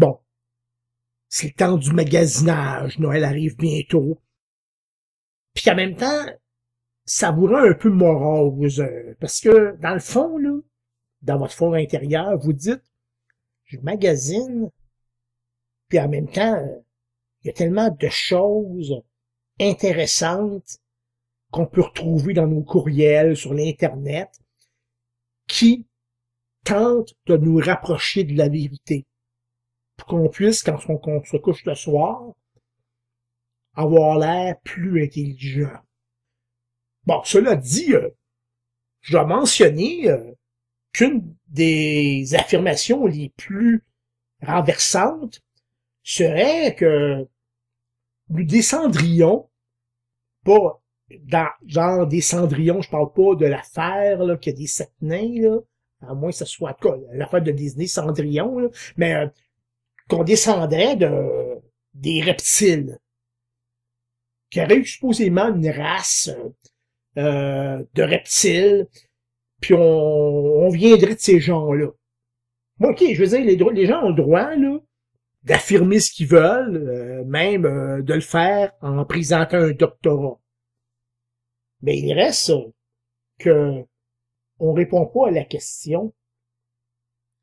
Bon, c'est le temps du magasinage, Noël arrive bientôt. Puis en même temps, ça vous rend un peu morose, parce que, dans le fond, là, dans votre fond intérieur, vous dites, je magasine, puis en même temps, il y a tellement de choses intéressantes qu'on peut retrouver dans nos courriels, sur l'Internet, qui tentent de nous rapprocher de la vérité. Pour qu'on puisse, quand on se couche le soir, avoir l'air plus intelligent. Bon, cela dit, je dois mentionner qu'une des affirmations les plus renversantes serait que nous descendrions, pas dans genre des Cendrillon, je parle pas de l'affaire là, qu'il y a des 7 nains, là, à moins que ce soit l'affaire de Disney, Cendrillon, là, mais qu'on descendrait des reptiles, qui aurait eu supposément une race de reptiles, puis on viendrait de ces gens-là. Bon, ok, je veux dire, les gens ont le droit là d'affirmer ce qu'ils veulent, même de le faire en présentant un doctorat. Mais il reste que on répond pas à la question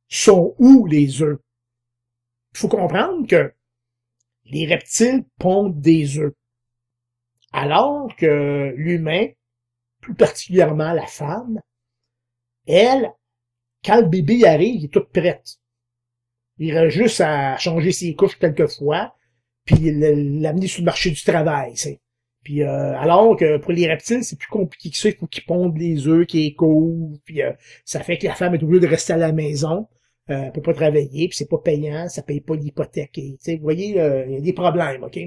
sont où les œufs? Il faut comprendre que les reptiles pondent des œufs, alors que l'humain, plus particulièrement la femme, elle, quand le bébé arrive, il est toute prête. Il reste juste à changer ses couches quelquefois, puis l'amener sur le marché du travail, c'est. Puis alors que pour les reptiles, c'est plus compliqué que ça, il faut qu'ils pondent les œufs, qu'ils couvrent, puis ça fait que la femme est obligée de rester à la maison, elle peut pas travailler, puis c'est pas payant, ça paye pas l'hypothèque. Vous voyez, il y a des problèmes, ok?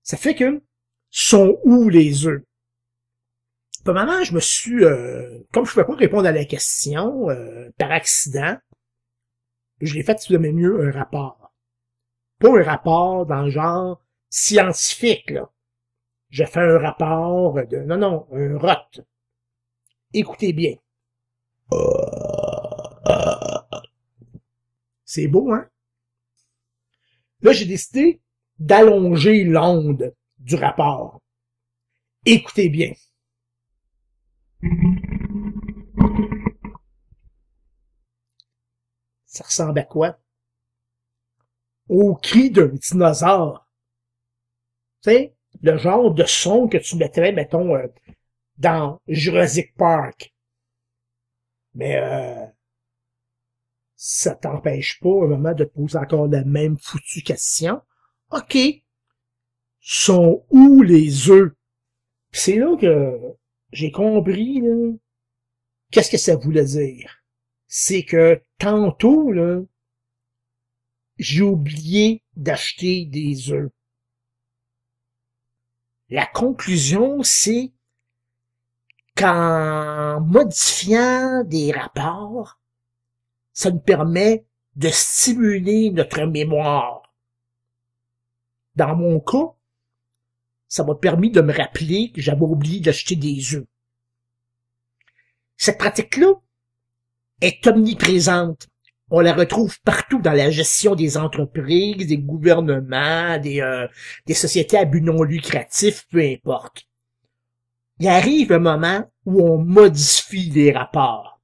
Ça fait que sont où les œufs? Pour le moment, je me suis, comme je ne pouvais pas répondre à la question par accident, je l'ai fait, si vous aimez mieux, un rapport. Pas un rapport dans le genre scientifique, là. J'ai fait un rapport de... Non, un rot. Écoutez bien. C'est beau, hein? Là, j'ai décidé d'allonger l'onde du rapport. Écoutez bien. Ça ressemble à quoi? Au cri d'un dinosaure. Tu sais, le genre de son que tu mettrais, mettons, dans Jurassic Park. Mais ça t'empêche pas, au moment de te poser encore la même foutue question. OK. Sont où les œufs? C'est là que j'ai compris, là, qu'est-ce que ça voulait dire. C'est que tantôt, là, j'ai oublié d'acheter des œufs. La conclusion, c'est qu'en modifiant des rapports, ça nous permet de stimuler notre mémoire. Dans mon cas, ça m'a permis de me rappeler que j'avais oublié d'acheter des œufs. Cette pratique-là est omniprésente. On la retrouve partout dans la gestion des entreprises, des gouvernements, des sociétés à but non lucratif, peu importe. Il arrive un moment où on modifie les rapports.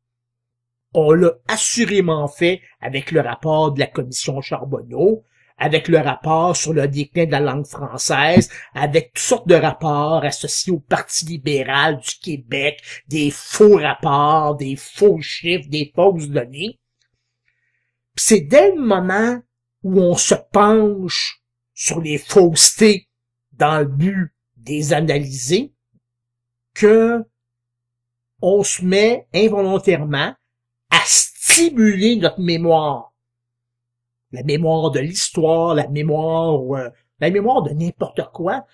On l'a assurément fait avec le rapport de la commission Charbonneau, avec le rapport sur le déclin de la langue française, avec toutes sortes de rapports associés au Parti libéral du Québec, des faux rapports, des faux chiffres, des fausses données. Puis c'est dès le moment où on se penche sur les faussetés dans le but de les analyser que on se met involontairement à stimuler notre mémoire. La mémoire de l'histoire, la mémoire de n'importe quoi.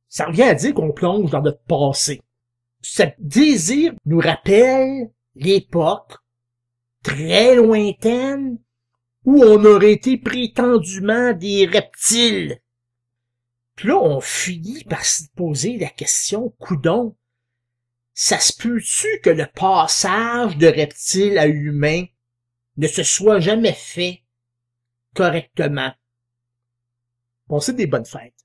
Ça revient à dire qu'on plonge dans notre passé. Ce désir nous rappelle l'époque très lointaine où on aurait été prétendument des reptiles. Puis là, on finit par se poser la question, coudonc, ça se peut-tu que le passage de reptile à humain ne se soit jamais fait correctement. Passez des bonnes fêtes.